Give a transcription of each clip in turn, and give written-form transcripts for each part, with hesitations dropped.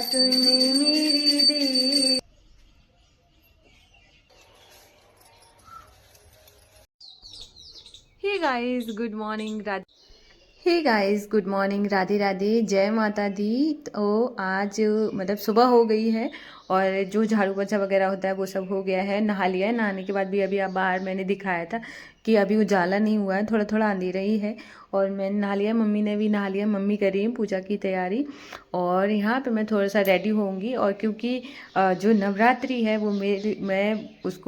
सुन मेरी दे। Hey guys good morning good morning, Radhe Radhe, जय माता दी। तो आज मतलब सुबह हो गई है और जो झाड़ू पोछा वगैरह होता है वो सब हो गया है। नहा लिया है। नहाने के बाद भी अभी आप बाहर मैंने दिखाया था कि अभी उजाला नहीं हुआ है, थोड़ा थोड़ा अंधेरा ही है। और मैंने नहा लिया, मम्मी ने भी नहा लिया। मम्मी कर रही है पूजा की तैयारी और यहाँ पे मैं थोड़ा सा रेडी होंगी। और क्योंकि जो नवरात्रि है वो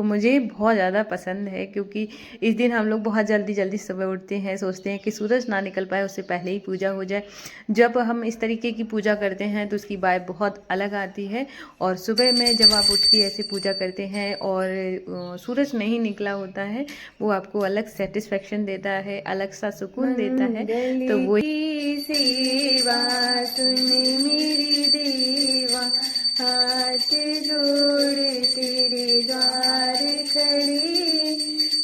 मुझे बहुत ज़्यादा पसंद है, क्योंकि इस दिन हम लोग बहुत जल्दी जल्दी सुबह उठते हैं, सोचते हैं कि सूरज ना निकल पाए उससे पहले ही पूजा हो जाए। जब हम इस तरीके की पूजा करते हैं तो उसकी वाइब बहुत अलग आती है। और सुबह में जब आप उठ के ऐसे पूजा करते हैं और सूरज नहीं निकला होता है, वो आपको अलग सेटिस्फेक्शन देता है, अलग सा सुकून देता है। तो वो सेवा सुन मेरी देवा, हाथ जोड़ तेरे द्वार खड़े,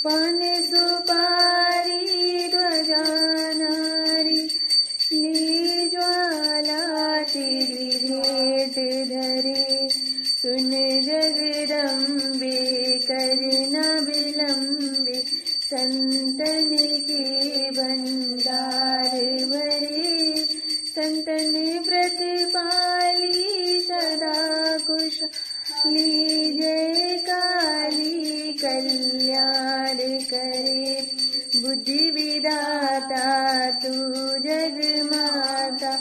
पान सुपारी ध्वजा नारी, ले ज्वाला तेरी भेंट धरे, सुन जगदम्बे करना विलम्बे, संतन के भंडार भरे, संतन व्रत पाली सदा कुशली, जय काली कल्याण करे, बुद्धि विदाता तू जग माता,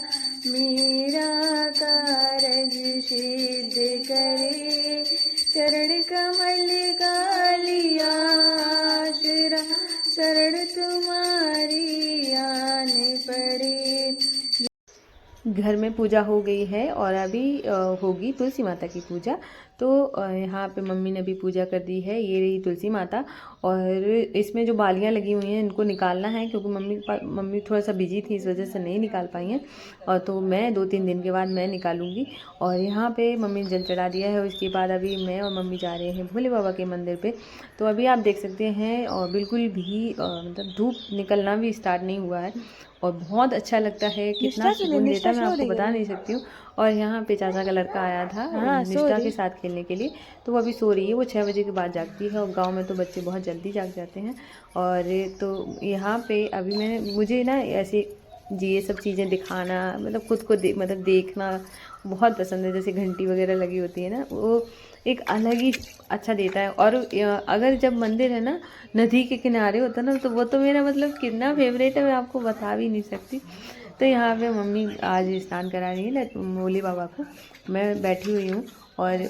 मेरा कारज सिद्ध करे, चरण कमल का लिया आसरा, शरण तुम्हारी आन पड़े। घर में पूजा हो गई है और अभी होगी तुलसी माता की पूजा। तो यहाँ पे मम्मी ने भी पूजा कर दी है। ये रही तुलसी माता और इसमें जो बालियाँ लगी हुई हैं इनको निकालना है, क्योंकि मम्मी थोड़ा सा बिजी थी, इस वजह से नहीं निकाल पाई हैं। और तो मैं 2-3 दिन के बाद मैं निकालूंगी। और यहाँ पे मम्मी ने जल चढ़ा दिया है। उसके बाद अभी मैं और मम्मी जा रहे हैं भोले बाबा के मंदिर पे। तो अभी आप देख सकते हैं और बिल्कुल भी मतलब धूप निकलना भी स्टार्ट नहीं हुआ है और बहुत अच्छा लगता है, कितना सुकून देता है मैं आपको बता नहीं सकती हूँ। और यहाँ पे चाचा का लड़का आया था निष्ठा के साथ खेलने के लिए, तो वो अभी सो रही है। वो 6 बजे के बाद जागती है और गांव में तो बच्चे बहुत जल्दी जाग जाते हैं। और तो यहाँ पे अभी मुझे ना ऐसे ये सब चीज़ें दिखाना, मतलब खुद को मतलब देखना बहुत पसंद है। जैसे घंटी वगैरह लगी होती है ना, वो एक अलग ही अच्छा देता है। और अगर जब मंदिर है ना नदी के किनारे होता ना, तो वो तो मेरा मतलब कितना फेवरेट है, मैं आपको बता भी नहीं सकती। तो यहाँ पे मम्मी आज स्नान करा रही है भोले बाबा को, मैं बैठी हुई हूँ। और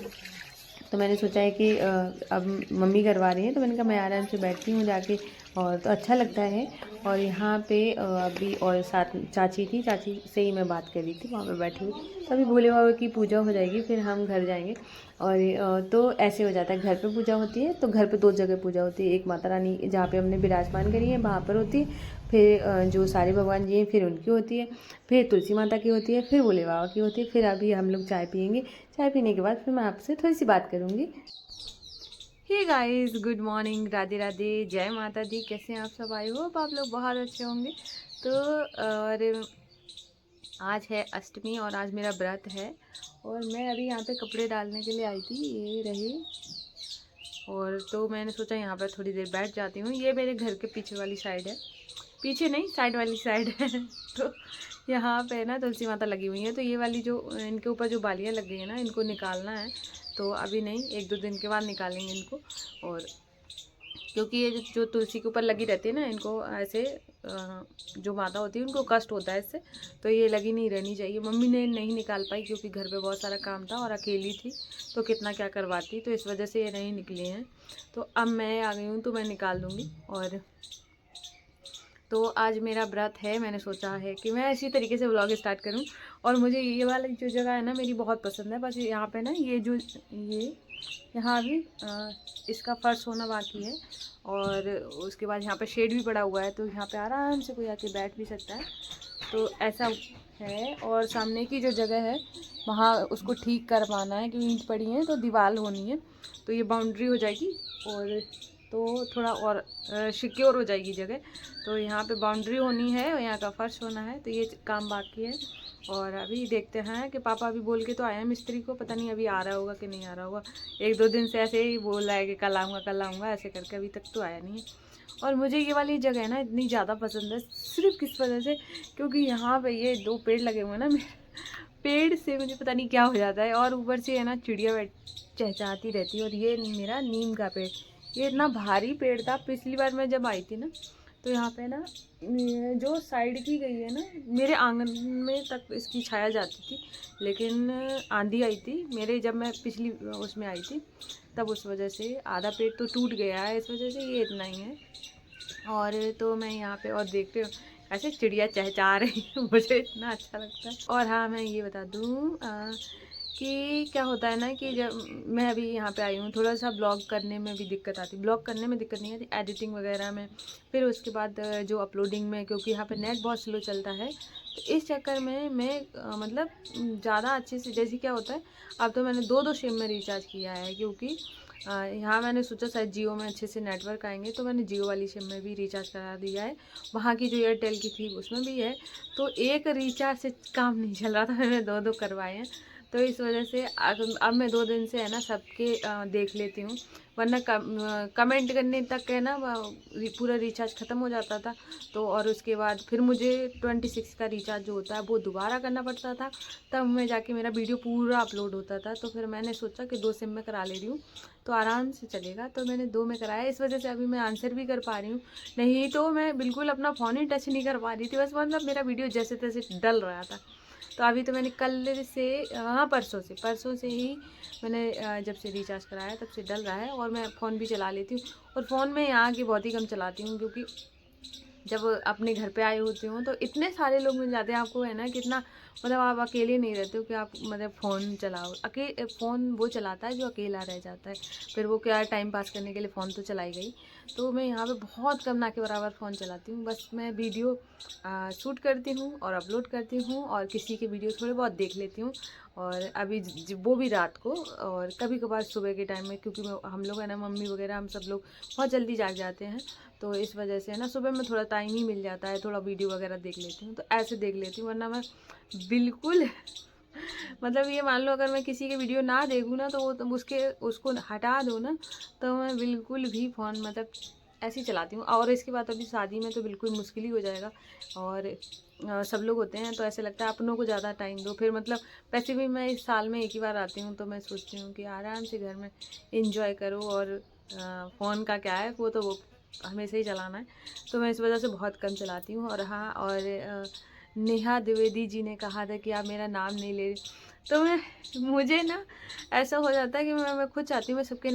तो मैंने सोचा है कि अब मम्मी करवा रही हैं तो मैंने कहा मैं आराम से बैठती हूँ जाके, और तो अच्छा लगता है। और यहाँ पे अभी और साथ चाची थी, चाची से ही मैं बात कर रही थी वहाँ पे बैठी हुई। तो अभी भोले बाबा की पूजा हो जाएगी, फिर हम घर जाएंगे। और तो ऐसे हो जाता है, घर पे पूजा होती है तो घर पे 2 जगह पूजा होती है। एक माता रानी जहाँ पे हमने विराजमान करी है वहाँ पर होती है, फिर जो सारे भगवान जी हैं फिर उनकी होती है, फिर तुलसी माता की होती है, फिर भोले बाबा की होती है। फिर अभी हम लोग चाय पियेंगे, चाय पीने के बाद फिर मैं आपसे थोड़ी सी बात करूँगी। Hey guys good morning, Radhe Radhe, जय माता दी। कैसे हैं आप सब? आई होप आप लोग बहुत अच्छे होंगे। तो और आज है अष्टमी और आज मेरा व्रत है और मैं अभी यहाँ पे कपड़े डालने के लिए आई थी, ये रही। और तो मैंने सोचा यहाँ पर थोड़ी देर बैठ जाती हूँ। ये मेरे घर के पीछे वाली साइड है, पीछे नहीं साइड वाली साइड है। तो यहाँ पे ना तुलसी माता लगी हुई है, तो ये वाली जो इनके ऊपर जो बालियाँ लग गई है ना, इनको निकालना है। तो अभी नहीं, 1-2 दिन के बाद निकालेंगे इनको। और क्योंकि ये जो तुलसी के ऊपर लगी रहती है ना, इनको ऐसे जो माता होती है उनको कष्ट होता है इससे, तो ये लगी नहीं रहनी चाहिए। मम्मी ने नहीं निकाल पाई क्योंकि घर पे बहुत सारा काम था और अकेली थी तो कितना क्या करवाती, तो इस वजह से ये नहीं निकली हैं। तो अब मैं आ गई हूँ तो मैं निकाल दूँगी। और तो आज मेरा व्रत है, मैंने सोचा है कि मैं इसी तरीके से व्लॉग स्टार्ट करूं। और मुझे ये वाली जो जगह है ना मेरी बहुत पसंद है। बस यहाँ पे ना ये यहाँ भी इसका फर्श होना बाकी है। और उसके बाद यहाँ पे शेड भी पड़ा हुआ है, तो यहाँ पे आराम से कोई आके बैठ भी सकता है, तो ऐसा है। और सामने की जो जगह है वहाँ उसको ठीक करवाना है, क्योंकि ईंट पड़ी है तो दीवार होनी है, तो ये बाउंड्री हो जाएगी और तो थोड़ा और सिक्योर हो जाएगी जगह। तो यहाँ पे बाउंड्री होनी है और यहाँ का फर्श होना है, तो ये काम बाकी है। और अभी देखते हैं कि पापा अभी बोल के तो आए हैं मिस्त्री को, पता नहीं अभी आ रहा होगा कि नहीं आ रहा होगा। 1-2 दिन से ऐसे ही बोल रहा है कि कल आऊँगा ऐसे करके, अभी तक तो आया नहीं है। और मुझे ये वाली जगह है ना इतनी ज़्यादा पसंद है, सिर्फ किस वजह से, क्योंकि यहाँ पे ये 2 पेड़ लगे हुए हैं ना, पेड़ से मुझे पता नहीं क्या हो जाता है। और ऊपर से है ना चिड़िया चहचहाती रहती है। और ये मेरा नीम का पेड़, ये इतना भारी पेड़ था। पिछली बार मैं जब आई थी ना, तो यहाँ पे ना जो साइड की गई है ना, मेरे आंगन में तक इसकी छाया जाती थी, लेकिन आंधी आई थी मेरे, जब मैं पिछली उसमें आई थी तब, उस वजह से आधा पेड़ तो टूट गया है, इस वजह से ये इतना ही है। और तो मैं यहाँ पे और देख रही हूँ ऐसे चिड़िया चहचहा रही है, मुझे इतना अच्छा लगता है। और हाँ, मैं ये बता दूँ कि क्या होता है ना कि जब मैं अभी यहाँ पे आई हूँ, थोड़ा सा ब्लॉग करने में भी दिक्कत आती, ब्लॉग करने में दिक्कत नहीं आती, एडिटिंग वगैरह में, फिर उसके बाद जो अपलोडिंग में, क्योंकि यहाँ पे नेट बहुत स्लो चलता है, तो इस चक्कर में मैं मतलब ज़्यादा अच्छे से, जैसे क्या होता है, अब तो मैंने 2-2 सिम में रिचार्ज किया है, क्योंकि यहाँ मैंने सोचा शायद जियो में अच्छे से नेटवर्क आएंगे, तो मैंने जियो वाली सिम में भी रिचार्ज करा दिया है। वहाँ की जो एयरटेल की थी उसमें भी है, तो एक रिचार्ज से काम नहीं चल रहा था, मैंने 2-2 करवाए हैं। तो इस वजह से अब मैं 2 दिन से है ना सबके देख लेती हूँ, वरना कमेंट करने तक है ना पूरा रिचार्ज ख़त्म हो जाता था। तो और उसके बाद फिर मुझे 26 का रिचार्ज जो होता है वो दोबारा करना पड़ता था, तब मैं जाके मेरा वीडियो पूरा अपलोड होता था। तो फिर मैंने सोचा कि 2 सिम में करा ले रही हूँ तो आराम से चलेगा, तो मैंने 2 में कराया। इस वजह से अभी मैं आंसर भी कर पा रही हूँ, नहीं तो मैं बिल्कुल अपना फ़ोन ही टच नहीं कर पा रही थी, बस मतलब मेरा वीडियो जैसे तैसे डल रहा था। तो अभी तो मैंने कल से, हाँ परसों से ही मैंने जब से रिचार्ज कराया तब से डल रहा है। और मैं फ़ोन भी चला लेती हूँ, और फ़ोन में यहाँ की बहुत ही कम चलाती हूँ, क्योंकि जब अपने घर पे आई होती हूँ तो इतने सारे लोग मिल जाते हैं आपको, है ना, कितना मतलब आप अकेले नहीं रहते हो कि आप मतलब फ़ोन चलाओ। फ़ोन वो चलाता है जो अकेला रह जाता है, फिर वो क्या टाइम पास करने के लिए फ़ोन तो चलाई गई। तो मैं यहाँ पे बहुत कम ना के बराबर फ़ोन चलाती हूँ, बस मैं वीडियो शूट करती हूँ और अपलोड करती हूँ, और किसी के वीडियो थोड़े बहुत देख लेती हूँ। और अभी वो भी रात को, और कभी कभार सुबह के टाइम में, क्योंकि हम लोग है ना, मम्मी वगैरह हम सब लोग बहुत जल्दी जाग जाते हैं, तो इस वजह से है ना सुबह में थोड़ा टाइम ही मिल जाता है, थोड़ा वीडियो वगैरह देख लेती हूँ, तो ऐसे देख लेती हूँ। वरना मैं बिल्कुल मतलब ये मान लो अगर मैं किसी के वीडियो ना देखूँ ना, तो वो तो उसको हटा दूँ ना, तो मैं बिल्कुल भी फ़ोन मतलब ऐसे ही चलाती हूँ। और इसके बाद अभी शादी में तो बिल्कुल मुश्किल ही हो जाएगा, और सब लोग होते हैं तो ऐसे लगता है अपनों को ज़्यादा टाइम दो। फिर मतलब वैसे भी मैं इस साल में एक ही बार आती हूँ, तो मैं सोचती हूँ कि आराम से घर में इंजॉय करो, और फ़ोन का क्या है, वो तो वो हमेशा ही चलाना है, तो मैं इस वजह से बहुत कम चलाती हूँ। और हाँ, और नेहा द्विवेदी जी ने कहा था कि आप मेरा नाम नहीं ले रही, तो मुझे ना ऐसा हो जाता है कि मैं खुद चाहती हूँ मैं सबके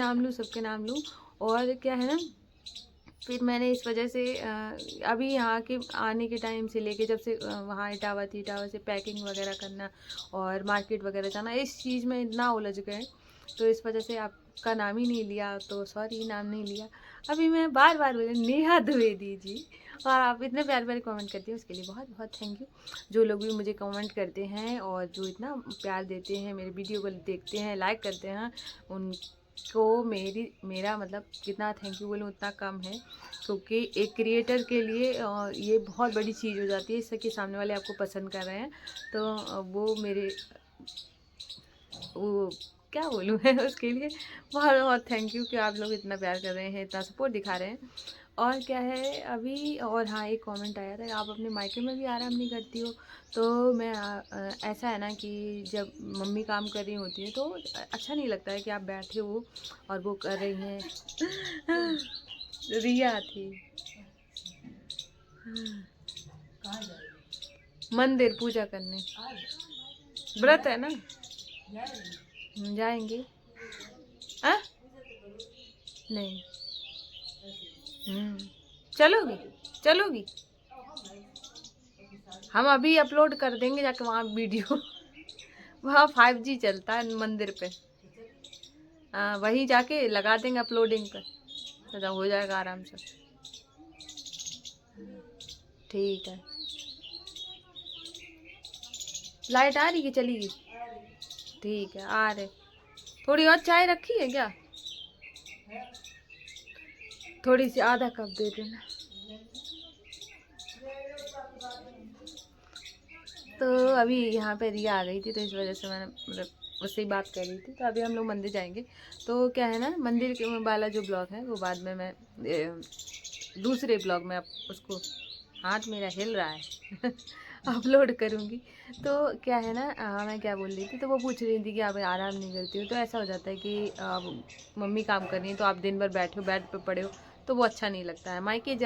नाम लूँ। और क्या है ना, फिर मैंने इस वजह से अभी यहाँ के आने के टाइम से लेके जब से वहाँ इटावा से पैकिंग वगैरह करना और मार्केट वगैरह जाना, इस चीज़ में इतना उलझ गए, तो इस वजह से आपका नाम ही नहीं लिया, तो सॉरी नाम नहीं लिया। अभी मैं बार बार बोल नेहा द्विवेदी जी, और आप इतने प्यारे प्यारे कमेंट करती हैं उसके लिए बहुत बहुत थैंक यू। जो लोग भी मुझे कमेंट करते हैं और जो इतना प्यार देते हैं, मेरे वीडियो को देखते हैं, लाइक करते हैं, उनको मेरा मतलब कितना थैंक यू बोलूँ उतना कम है, क्योंकि एक क्रिएटर के लिए ये बहुत बड़ी चीज़ हो जाती है, इससे कि सामने वाले आपको पसंद कर रहे हैं, तो वो मेरे वो क्या बोलूँ मैं उसके लिए बहुत बहुत थैंक यू कि आप लोग इतना प्यार कर रहे हैं, इतना सपोर्ट दिखा रहे हैं। और क्या है अभी, और हाँ एक कमेंट आया था, आप अपने मायके में भी आराम नहीं करती हो, तो मैं ऐसा है ना कि जब मम्मी काम कर रही होती है तो अच्छा नहीं लगता है कि आप बैठे हो और वो कर रही हैं। रिया थी, मंदिर पूजा करने, व्रत है ना, जाएंगे। आ? नहीं। चलोगी, चलोगी, हम अभी अपलोड कर देंगे जाके वहाँ वीडियो। वहाँ 5G चलता है मंदिर पे, वहीं जाके लगा देंगे अपलोडिंग पे, तो हो जाएगा आराम से। ठीक है, लाइट आ रही कि चली गई? ठीक है, आ रहे। थोड़ी और चाय रखी है क्या? थोड़ी सी, आधा कप दे देना। तो अभी यहाँ पे रिया आ गई थी, तो इस वजह से मैंने मतलब उससे ही बात कर रही थी। तो अभी हम लोग मंदिर जाएंगे। तो क्या है ना, मंदिर के वाला जो ब्लॉग है वो बाद में मैं दूसरे ब्लॉग में उसको, हाथ मेरा हिल रहा है अपलोड करूँगी। तो क्या है ना, मैं क्या बोल रही थी, तो वो पूछ रही थी कि आप आराम नहीं करती हो। तो ऐसा हो जाता है कि मम्मी काम कर रही है तो आप दिन भर बैठे हो, बेड पे पड़े हो, तो वो अच्छा नहीं लगता है। मायके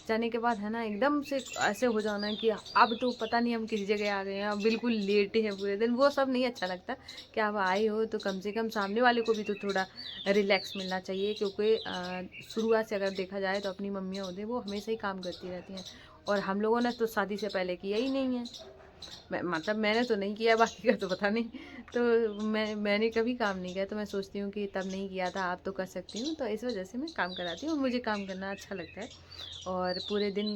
जाने के बाद है ना, एकदम से ऐसे हो जाना कि अब तो पता नहीं हम किस जगह आ गए हैं, अब बिल्कुल लेटे हैं पूरे दिन, वो सब नहीं अच्छा लगता। कि आप आए हो तो कम से कम सामने वाले को भी तो थोड़ा रिलैक्स मिलना चाहिए, क्योंकि शुरुआत से अगर देखा जाए तो अपनी मम्मियाँ होती हैं वो हमेशा ही काम करती रहती हैं, और हम लोगों ने तो शादी से पहले किया ही नहीं है। मतलब मैंने तो नहीं किया, बाकी का तो पता नहीं। तो मैंने कभी काम नहीं किया, तो मैं सोचती हूँ कि तब नहीं किया था, आप तो कर सकती हूँ। तो इस वजह से मैं काम कराती हूँ, मुझे काम करना अच्छा लगता है। और पूरे दिन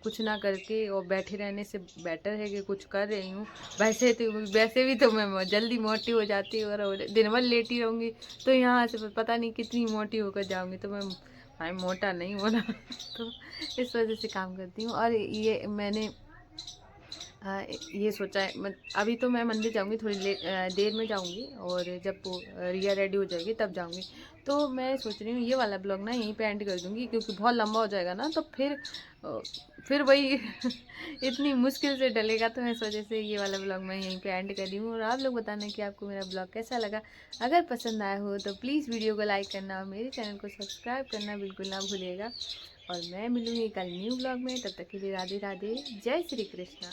कुछ ना करके और बैठे रहने से बेटर है कि कुछ कर रही हूँ। वैसे भी तो मैं जल्दी मोटी हो जाती हूँ, और दिन भर लेटी रहूँगी तो यहाँ से पता नहीं कितनी मोटी होकर जाऊँगी। तो मैं भाई मोटा नहीं होना तो इस वजह से काम करती हूँ। और ये मैंने ये सोचा है, अभी तो मैं मंदिर जाऊंगी, थोड़ी देर में जाऊंगी, और जब रिया रेडी हो जाएगी तब जाऊंगी। तो मैं सोच रही हूँ ये वाला ब्लॉग ना यहीं पे एंड कर दूंगी, क्योंकि बहुत लंबा हो जाएगा ना, तो फिर वही इतनी मुश्किल से डलेगा। तो मैं इस वजह से ये वाला ब्लॉग मैं यहीं पे एंड कर रही हूँ। और आप लोग बताना कि आपको मेरा ब्लॉग कैसा लगा। अगर पसंद आया हो तो प्लीज़ वीडियो को लाइक करना और मेरे चैनल को सब्सक्राइब करना बिल्कुल ना भूलिएगा। और मैं मिलूँगी कल न्यू ब्लॉग में, तब तक के लिए राधे राधे, जय श्री कृष्णा।